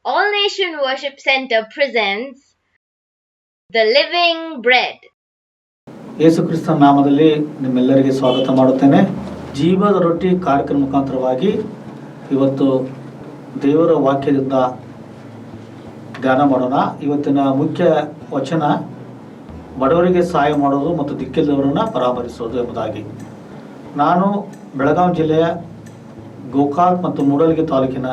All Nation Worship Center presents The Living Bread. ಯೇಸು ಕ್ರಿಸ್ತನ ನಾಮದಲ್ಲಿ ನಿಮ್ಮೆಲ್ಲರಿಗೆ ಸ್ವಾಗತ ಮಾಡುತ್ತೇನೆ. ಜೀವದ ರೊಟ್ಟಿ ಕಾರ್ಯಕ್ರಮ ಮುಖಾಂತರವಾಗಿ ಇವತ್ತು ದೇವರ ವಾಕ್ಯದಿಂದ ಧ್ಯಾನ ಮಾಡೋಣ. ಇವತ್ತಿನ ಮುಖ್ಯ ವಚನ ಬಡವರಿಗೆ ಸಹಾಯ ಮಾಡೋದು ಮತ್ತು ದಿಕ್ಕಿಲ್ಲದವರನ್ನು ಪರಾಮರಿಸೋದು ಎಂಬುದಾಗಿ. ನಾನು ಬೆಳಗಾವಿ ಜಿಲ್ಲೆಯ ಗೋಕಾಕ್ ಮತ್ತು ಮೂಡಲಗಿ ತಾಲೂಕಿನ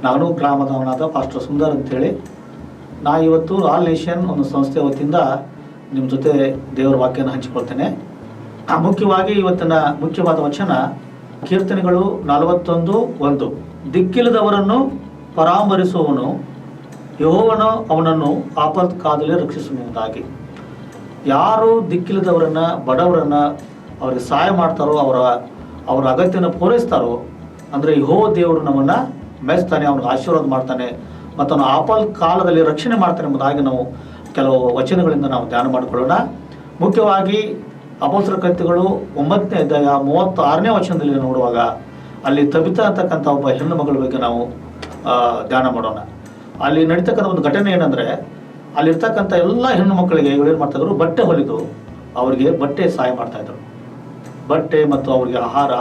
ನಾನು ಗ್ರಾಮದವನಾದ ಪಾಸ್ಟರ್ ಸುಂದರ್ ಅಂತೇಳಿ ನಾ ಇವತ್ತು ಆಲ್ ನೇಷನ್ ಒಂದು ಸಂಸ್ಥೆ ವತಿಯಿಂದ ನಿಮ್ಮ ಜೊತೆ ದೇವರ ವಾಕ್ಯನ ಹಂಚಿಕೊಳ್ತೇನೆ. ಮುಖ್ಯವಾಗಿ ಇವತ್ತಿನ ಮುಖ್ಯವಾದ ವಚನ ಕೀರ್ತನೆಗಳು 41:1. ದಿಕ್ಕಿಲ್ಲದವರನ್ನು ಪರಾಮರಿಸುವವನು ಯೆಹೋವನು ಅವನನ್ನು ಆಪತ್ಕಾಲದಲ್ಲಿ ರಕ್ಷಿಸುವುದಾಗಿ. ಯಾರು ದಿಕ್ಕಿಲ್ಲದವರನ್ನು ಬಡವರನ್ನು ಅವ್ರಿಗೆ ಸಹಾಯ ಮಾಡ್ತಾರೋ, ಅವರ ಅಗತ್ಯನ ಪೂರೈಸ್ತಾರೋ, ಅಂದರೆ ಯೆಹೋವ ದೇವರು ನಮ್ಮನ್ನು ಮೆಚ್ತಾನೆ, ಅವ್ನಿಗೆ ಆಶೀರ್ವಾದ ಮಾಡ್ತಾನೆ ಮತ್ತು ಅವನು ಆಪಲ್ ಕಾಲದಲ್ಲಿ ರಕ್ಷಣೆ ಮಾಡ್ತಾನೆ ಎಂಬುದಾಗಿ ನಾವು ಕೆಲವು ವಚನಗಳಿಂದ ನಾವು ಧ್ಯಾನ ಮಾಡಿಕೊಳ್ಳೋಣ. ಮುಖ್ಯವಾಗಿ ಅಪೊಸ್ತಲರ ಕೃತ್ಯಗಳು 9ನೇ ಅಧ್ಯಾಯ 36ನೇ ವಚನದಲ್ಲಿ ನೋಡುವಾಗ ಅಲ್ಲಿ ತಬಿತಾ ಅಂತಕ್ಕಂಥ ಒಬ್ಬ ಹೆಣ್ಣು ಮಗಳ ಬಗ್ಗೆ ನಾವು ಧ್ಯಾನ ಮಾಡೋಣ. ಅಲ್ಲಿ ನಡೀತಕ್ಕಂಥ ಒಂದು ಘಟನೆ ಏನಂದರೆ, ಅಲ್ಲಿರ್ತಕ್ಕಂಥ ಎಲ್ಲ ಹೆಣ್ಣು ಮಕ್ಕಳಿಗೆ ಇವ್ರೇನು ಮಾಡ್ತಾಯಿದ್ರು, ಬಟ್ಟೆ ಹೊಲಿದು ಅವರಿಗೆ ಬಟ್ಟೆ ಸಹಾಯ ಮಾಡ್ತಾಯಿದ್ರು. ಬಟ್ಟೆ ಮತ್ತು ಅವರಿಗೆ ಆಹಾರ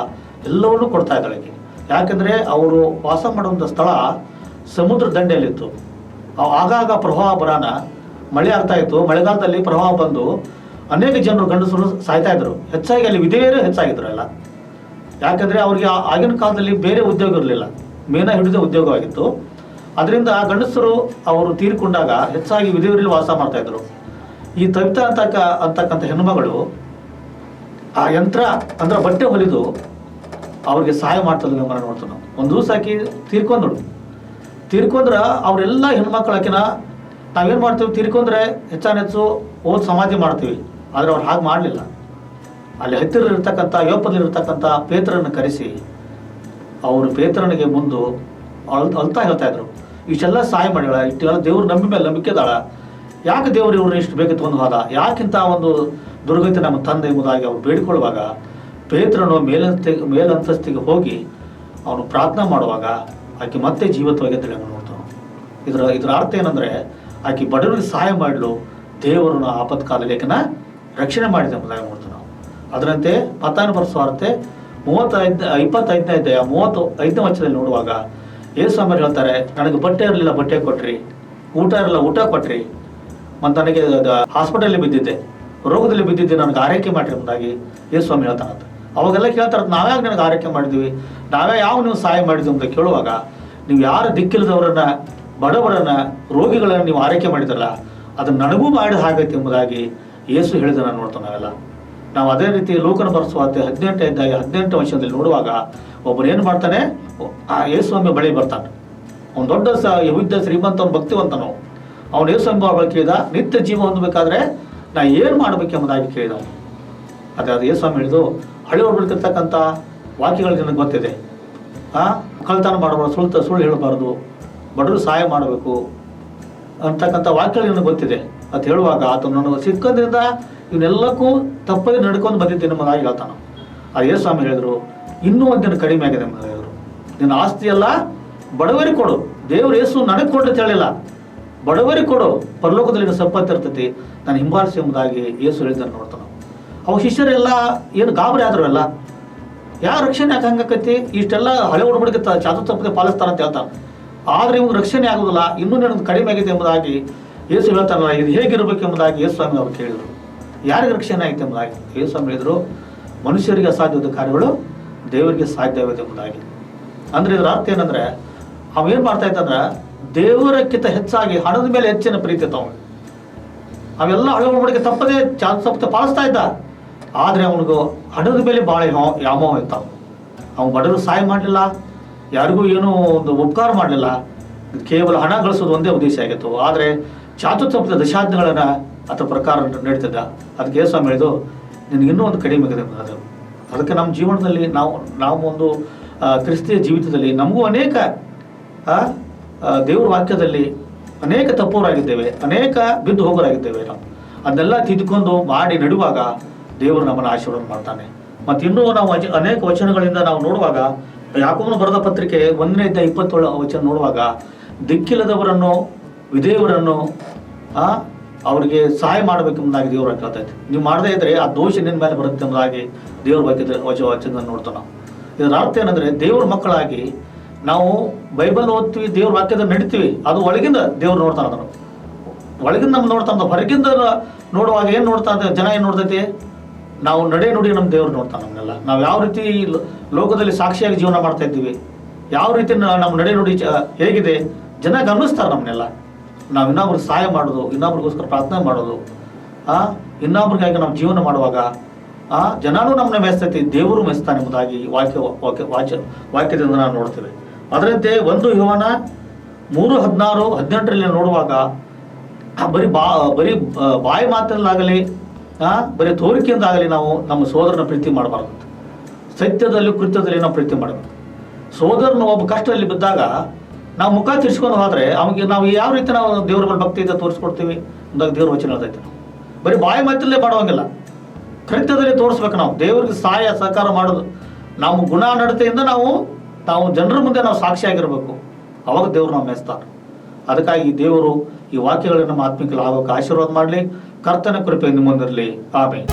ಎಲ್ಲವನ್ನೂ ಕೊಡ್ತಾ ಇದ್ದಾಳೆ. ಯಾಕೆಂದರೆ ಅವರು ವಾಸ ಮಾಡುವಂಥ ಸ್ಥಳ ಸಮುದ್ರ ದಂಡೆಯಲ್ಲಿತ್ತು. ಆಗಾಗ ಪ್ರವಾಹ ಬರಾನ ಮಳೆ ಆಗ್ತಾ ಇತ್ತು. ಮಳೆಗಾಲದಲ್ಲಿ ಪ್ರವಾಹ ಬಂದು ಅನೇಕ ಜನರು ಗಂಡಸರು ಸಾಯ್ತಾ ಇದ್ರು. ಹೆಚ್ಚಾಗಿ ಅಲ್ಲಿ ವಿಧವೆಯರು ಹೆಚ್ಚಾಗಿದ್ರು ಎಲ್ಲ. ಯಾಕೆಂದರೆ ಅವರಿಗೆ ಆಗಿನ ಕಾಲದಲ್ಲಿ ಬೇರೆ ಉದ್ಯೋಗ ಇರಲಿಲ್ಲ, ಮೇನ ಹಿಡಿದ ಉದ್ಯೋಗವಾಗಿತ್ತು. ಅದರಿಂದ ಗಂಡಸರು ಅವರು ತೀರಿಕೊಂಡಾಗ ಹೆಚ್ಚಾಗಿ ವಿಧವೆಯರಲ್ಲಿ ವಾಸ ಮಾಡ್ತಾ ಇದ್ರು. ಈ ತಬಿತಾ ಅಂತಕ್ಕಂಥ ಹೆಣ್ಣುಮಗಳು ಆ ಯಂತ್ರ ಅಂದ್ರೆ ಬಟ್ಟೆ ಹೊಲಿದು ಅವ್ರಿಗೆ ಸಹಾಯ ಮಾಡ್ತದೆ ನಾವು ನೋಡ್ತೀವಿ. ನಾವು ಒಂದು ದಿವಸ ಆಕಿ ತೀರ್ಕೊಂಡ್ರೆ ಅವರೆಲ್ಲ ಹೆಣ್ಮಕ್ಳು ಆಕಿನ ನಾವೇನು ಮಾಡ್ತೀವಿ, ತೀರ್ಕೊಂಡ್ರೆ ಹೆಚ್ಚು ಓದ್ ಸಮಾಧಿ ಮಾಡ್ತೀವಿ. ಆದರೆ ಅವ್ರು ಹಾಗೆ ಮಾಡಲಿಲ್ಲ. ಅಲ್ಲಿ ಹತ್ತಿರಲಿರ್ತಕ್ಕಂಥ ಯೋಪದಲ್ಲಿರ್ತಕ್ಕಂಥ ಪೇತ್ರನ ಕರೆಸಿ ಅವರು ಪೇತ್ರನಿಗೆ ಮುಂದೆ ಅಳ್ತಾ ಹೇಳ್ತಾ ಇದ್ರು, ಇಷ್ಟೆಲ್ಲ ಸಹಾಯ ಮಾಡಿಳ, ಇಷ್ಟೆಲ್ಲ ದೇವ್ರ ಮೇಲೆ ನಂಬಿಕೆದಾಳ, ಯಾಕೆ ದೇವರು ಇವ್ರನ್ನ ಇಷ್ಟು ಬೇಗ ತೊಗೊಂಡು ಹೋದ, ಯಾಕಿಂತ ಒಂದು ದುರ್ಗತಿ ನಮ್ಮ ತಂದೆ ಎಂಬುದಾಗಿ ಅವ್ರು ಬೇಡಿಕೊಳ್ಳುವಾಗ ಪೇತ್ರನು ಮೇಲಂತಸ್ತಿಗೆ ಹೋಗಿ ಅವನು ಪ್ರಾರ್ಥನೆ ಮಾಡುವಾಗ ಆಕೆ ಮತ್ತೆ ಜೀವತ್ವಾಗಿ ತಿಳಿಯೋಣ ನೋಡ್ತಾನೆ. ಇದರ ಅರ್ಥ ಏನಂದರೆ, ಆಕೆ ಬಡವರಿಗೆ ಸಹಾಯ ಮಾಡಲು ದೇವರನ್ನು ಆಪತ್ಕಾಲದಲ್ಲಿ ಆಕೆನ ರಕ್ಷಣೆ ಮಾಡಿದೆ ಎಂಬುದಾಗಿ ನೋಡ್ತೀವಿ ನಾವು. ಅದರಂತೆ ಮತ್ತಾಯನ ಬರೆಸುವಾರ್ತೆ 25ನೇ ಅಧ್ಯಾಯ 35ನೇ ವಚನದಲ್ಲಿ ನೋಡುವಾಗ ಯೇಸು ಹೇಳ್ತಾರೆ, ನನಗೆ ಬಟ್ಟೆ ಇರಲಿಲ್ಲ, ಬಟ್ಟೆ ಕೊಟ್ರಿ, ಊಟ ಇರಲಿಲ್ಲ, ಊಟ ಕೊಟ್ರಿ, ಮತ್ತು ನನಗೆ ಹಾಸ್ಪಿಟಲ್ಲಿ ಬಿದ್ದಿದ್ದೆ, ರೋಗದಲ್ಲಿ ಬಿದ್ದಿದ್ದೆ, ನನಗೆ ಆರೈಕೆ ಮಾಡಿರಿ ಎಂಬುದಾಗಿ ಯೇಸು ಹೇಳ್ತಾರಂತ. ಅವಾಗೆಲ್ಲ ಕೇಳ್ತಾರೆ, ನಾವ್ಯಾಗ ನನಗೆ ಆರೈಕೆ ಮಾಡಿದ್ವಿ, ಯಾವ ನೀವು ಸಹಾಯ ಮಾಡಿದ್ವಿ ಅಂತ ಕೇಳುವಾಗ, ನೀವು ಯಾರು ದಿಕ್ಕಿಲ್ಲದವರನ್ನ, ಬಡವರನ್ನ, ರೋಗಿಗಳನ್ನು ನೀವು ಆರೈಕೆ ಮಾಡಿದ್ರಲ್ಲ, ಅದನ್ನು ನನಗೂ ಮಾಡಿದ ಹಾಗೈತೆ ಎಂಬುದಾಗಿ ಯೇಸು ಹೇಳಿದ ನಾನು ನೋಡ್ತಾವೆ ನಾವೆಲ್ಲ. ನಾವು ಅದೇ ರೀತಿ ಲೂಕನ ಬರೆಸುವಾರ್ತೆ 18ನೇ ಅಧ್ಯಾಯ 18ನೇ ವಚನದಲ್ಲಿ ನೋಡುವಾಗ ಒಬ್ಬರು ಏನು ಮಾಡ್ತಾನೆ, ಆ ಯೇಸುಸ್ವಾಮಿ ಬಳಿ ಬರ್ತಾನೆ. ಅವ್ನು ದೊಡ್ಡ ಯಹೂದ್ಯ ಶ್ರೀಮಂತ, ಅವ್ನು ಭಕ್ತಿವಂತನು. ಅವ್ನು ಯೇಸುಸ್ವಾಮಿ ಬಳಿ ಕೇಳಿದ, ನಿತ್ಯ ಜೀವ ಹೊಂದಬೇಕಾದ್ರೆ ನಾ ಏನು ಮಾಡಬೇಕೆಂಬುದಾಗಿ ಕೇಳಿದವು. ಅದು ಯೇಸುಸ್ವಾಮಿ ಹೇಳಿದು, ಹಳೆ ಹೊರಬಿಡ್ತಿರ್ತಕ್ಕಂಥ ವಾಕ್ಯಗಳು ನನಗೆ ಗೊತ್ತಿದೆ. ಕಳ್ತನ ಮಾಡಬಾರ್ದು, ಸುಳ್ಳು ಹೇಳಬಾರ್ದು, ಬಡವರು ಸಹಾಯ ಮಾಡಬೇಕು ಅಂತಕ್ಕಂಥ ವಾಕ್ಯಗಳು ನನಗೆ ಗೊತ್ತಿದೆ ಅಂತ ಹೇಳುವಾಗ ಆತ ನನಗೆ ಸಿಕ್ಕದ್ರಿಂದ ಇವನ್ನೆಲ್ಲಕ್ಕೂ ತಪ್ಪಾಗಿ ನಡ್ಕೊಂಡು ಬಂದಿದ್ದೇನೆ ಎಂಬುದಾಗಿ ಹೇಳ್ತಾನೆ. ಆ ಯೇಸುಸ್ವಾಮಿ ಹೇಳಿದರು, ಇನ್ನೂ ಒಂದು ದಿನ ಕಡಿಮೆ ಆಗಿದೆ ಎಂಬುದಾಗಿ ಹೇಳಿದರು. ನಿನ್ನ ಆಸ್ತಿಯೆಲ್ಲ ಬಡವರಿಗೆ ಕೊಡು. ದೇವರು ಯೇಸು ನನಗೆ ಕೊಡು ಅಂತ ಹೇಳಿಲ್ಲ, ಬಡವರಿಗೆ ಕೊಡು, ಪರಲೋಕದಲ್ಲಿ ಸಂಪತ್ತು ಇರ್ತೈತಿ, ನಾನು ಹಿಂಬಾಲಿಸಿ ಎಂಬುದಾಗಿ ಯೇಸು ಹೇಳಿದ್ದನ್ನು ನೋಡ್ತಾನೆ. ಅವು ಶಿಷ್ಯರೆಲ್ಲ ಏನು ಗಾಬರಿ ಆದ್ರು, ಎಲ್ಲ ಯಾರು ರಕ್ಷಣೆ ಯಾಕೆ ಹಂಗಾಕೈತಿ, ಇಷ್ಟೆಲ್ಲ ಹಳೆ ಹುಡುಗರಿಗೆ ಚಾತು ತಪ್ಪದೆ ಪಾಲಿಸ್ತಾರ ಅಂತ ಹೇಳ್ತಾನೆ. ಆದರೆ ಇವಾಗ ರಕ್ಷಣೆ ಆಗೋದಿಲ್ಲ, ಇನ್ನೂ ನನಗೆ ಕಡಿಮೆ ಆಗಿದೆ ಎಂಬುದಾಗಿ ಯೇಸು ಹೇಳ್ತಾರಲ್ಲ, ಇದು ಹೇಗಿರಬೇಕು ಎಂಬುದಾಗಿ ಯೇಸುಸ್ವಾಮಿ ಅವರು ಕೇಳಿದರು. ಯಾರಿಗೆ ರಕ್ಷಣೆ ಆಗಿದೆ ಎಂಬುದಾಗಿ ಯೇಸುಸ್ವಾಮಿ ಹೇಳಿದರು, ಮನುಷ್ಯರಿಗೆ ಅಸಾಧ್ಯವಾದ ಕಾರ್ಯಗಳು ದೇವರಿಗೆ ಸಾಧ್ಯವಿದೆ ಎಂಬುದಾಗಿ. ಅಂದರೆ ಇದರ ಅರ್ಥ ಏನಂದರೆ, ಅವೇನು ಮಾಡ್ತಾ ಇತ್ತಂದ್ರೆ, ದೇವರಕ್ಕಿಂತ ಹೆಚ್ಚಾಗಿ ಹಣದ ಮೇಲೆ ಹೆಚ್ಚಿನ ಪ್ರೀತಿ ತಗೊಂಡು ಅವೆಲ್ಲ ಹಳೆ ಹುಡುಗರಿಗೆ ತಪ್ಪದೆ ಚಾತು ತಪ್ಪದೆ ಪಾಲಿಸ್ತಾ ಇದ್ದ. ಆದರೆ ಅವನಿಗೂ ಹಣದ ಮೇಲೆ ಭಾಳ ವ್ಯಾಮೋಹ ಇರ್ತಾವ. ಅವನು ಬಡವರು ಸಹಾಯ ಮಾಡಲಿಲ್ಲ, ಯಾರಿಗೂ ಏನೂ ಒಂದು ಉಪಕಾರ ಮಾಡಲಿಲ್ಲ, ಕೇವಲ ಹಣ ಗಳಿಸೋದು ಒಂದೇ ಉದ್ದೇಶ ಆಗಿತ್ತು. ಆದರೆ ಚಾತು ತಪ್ಪದ ದಶಾಜ್ಞೆಗಳನ್ನು ಅದರ ಪ್ರಕಾರ ನಡೀತಿದ್ದ. ಅದಕ್ಕೆ ಯೇಸುಸ್ವಾಮಿ ಹೇಳಿದು, ನಿನಗೆ ಇನ್ನೂ ಒಂದು ಕಡಿಮೆ ಆಗಿದೆ. ಅದಕ್ಕೆ ನಮ್ಮ ಜೀವನದಲ್ಲಿ ನಾವು ಒಂದು ಕ್ರಿಸ್ತಿಯ ಜೀವಿತದಲ್ಲಿ ನಮಗೂ ಅನೇಕ ದೇವರ ವಾಕ್ಯದಲ್ಲಿ ಅನೇಕ ತಪ್ಪೋರಾಗಿದ್ದೇವೆ, ಅನೇಕ ಬಿದ್ದು ಹೋಗೋರಾಗಿದ್ದೇವೆ. ನಾವು ಅದನ್ನೆಲ್ಲ ತಿದ್ದುಕೊಂಡು ಮಾಡಿ ನಡುವಾಗ ದೇವರು ನಮ್ಮನ್ನು ಆಶೀರ್ವಾದ ಮಾಡ್ತಾನೆ. ಮತ್ತು ಇನ್ನೂ ನಾವು ಅನೇಕ ವಚನಗಳಿಂದ ನಾವು ನೋಡುವಾಗ, ಯಾಕೋಬನ ಬರೆದ ಪತ್ರಿಕೆ 1ನೇ ಅಧ್ಯಾಯ 27 ವಚನ ನೋಡುವಾಗ ದಿಕ್ಕಿಲ್ಲದವರನ್ನು ವಿಧೇಯವರನ್ನು ಅವರಿಗೆ ಸಹಾಯ ಮಾಡಬೇಕೆಂಬುದಾಗಿ ದೇವರು ಕೇಳ್ತೈತೆ. ನೀವು ಮಾಡದೇ ಇದ್ರೆ ಆ ದೋಷ ನಿನ್ನ ಮೇಲೆ ಬರುತ್ತೆ ಎಂಬುದಾಗಿ ದೇವ್ರ ಬಗ್ಗೆ ವಚನ ನೋಡ್ತಾವೆ ನಾವು. ಇದರ ಅರ್ಥ ಏನಂದ್ರೆ ದೇವ್ರ ಮಕ್ಕಳಾಗಿ ನಾವು ಬೈಬಲ್ ಓದ್ತೀವಿ, ದೇವ್ರ ವಾಕ್ಯದ ನಡಿತೀವಿ, ಅದು ಒಳಗಿಂದ ದೇವ್ರು ನೋಡ್ತಾನೆ. ಅದನ್ನು ಒಳಗಿಂದ ನಮ್ಗೆ ನೋಡ್ತಾನೆ. ಹೊರಗಿಂದ ನೋಡುವಾಗ ಏನು ನೋಡ್ತಾ ಜನ ಏನು ನೋಡ್ತೈತಿ? ನಾವು ನಡೆ ನುಡಿ ನಮ್ಮ ದೇವ್ರು ನೋಡ್ತಾನೆ ನಮ್ಮನ್ನೆಲ್ಲ. ನಾವು ಯಾವ ರೀತಿ ಲೋಕದಲ್ಲಿ ಸಾಕ್ಷಿಯಾಗಿ ಜೀವನ ಮಾಡ್ತಾ ಇದ್ದೀವಿ, ಯಾವ ರೀತಿ ನಮ್ಮ ನಡೆ ನುಡಿ ಹೇಗಿದೆ ಜನ ಗಮನಿಸ್ತಾರೆ ನಮ್ಮನ್ನೆಲ್ಲ. ನಾವು ಇನ್ನೊಬ್ರಿಗೆ ಸಹಾಯ ಮಾಡೋದು, ಇನ್ನೊಬ್ರಿಗೋಸ್ಕರ ಪ್ರಾರ್ಥನೆ ಮಾಡೋದು, ಇನ್ನೊಬ್ರಿಗಾಗಿ ನಾವು ಜೀವನ ಮಾಡುವಾಗ ಜನನೂ ನಮ್ಮನ್ನ ಮೆಸ್ತೈತಿ, ದೇವರು ಮೆಸ್ತಾನೆ ಎಂಬುದಾಗಿ ವಾಕ್ಯದಿಂದ ನಾವು ನೋಡ್ತೇವೆ. ಅದರಂತೆ 1 ಯೋಹಾನ 3:16-18 ನೋಡುವಾಗ ಬರೀ ಬಾಯಿ ಮಾತಲ್ಲಾಗಲಿ ಬರೀ ತೋರಿಕೆಯಿಂದಾಗಲಿ ನಾವು ನಮ್ಮ ಸೋದರನ ಪ್ರೀತಿ ಮಾಡಬಾರ್ದು. ಸತ್ಯದಲ್ಲಿ ಕೃತ್ಯದಲ್ಲಿ ನಾವು ಪ್ರೀತಿ ಮಾಡಬೇಕು. ಸೋದರನ ಒಬ್ಬ ಕಷ್ಟದಲ್ಲಿ ಬಿದ್ದಾಗ ನಾವು ಮುಖ ತಿರ್ಸ್ಕೊಂಡು ಹೋದ್ರೆ ಅವಾಗ ನಾವು ಯಾವ ರೀತಿ ನಾವು ದೇವ್ರ ಮೇಲೆ ಭಕ್ತಿಯಿಂದ ತೋರಿಸ್ಕೊಡ್ತೀವಿ ಅಂದಾಗ ದೇವ್ರ ವಚನ ಹೇಳ್ತೈತೆ. ಬರೀ ಬಾಯಿ ಮಾತಲ್ಲೇ ಮಾಡುವಂಗಿಲ್ಲ, ಕೃತ್ಯದಲ್ಲಿ ತೋರಿಸ್ಬೇಕು. ನಾವು ದೇವರಿಗೆ ಸಹಾಯ ಸಹಕಾರ ಮಾಡೋದು, ನಾವು ಗುಣ ನಡತೆಯಿಂದ ನಾವು ಜನರ ಮುಂದೆ ನಾವು ಸಾಕ್ಷಿಯಾಗಿರ್ಬೇಕು. ಅವಾಗ ದೇವ್ರು ನಾವು ಮೆಚ್ತಾರೆ. ಅದಕ್ಕಾಗಿ ದೇವರು ಈ ವಾಕ್ಯಗಳನ್ನು ನಮ್ಮ ಆತ್ಮಿಕ ಲಾಭಕ್ಕೆ ಆಶೀರ್ವಾದ ಮಾಡಲಿ. ಕರ್ತನ ಕೃಪೆ ನಿಮ್ಮೊಂದಿರಲಿ. ಆಮೇಲೆ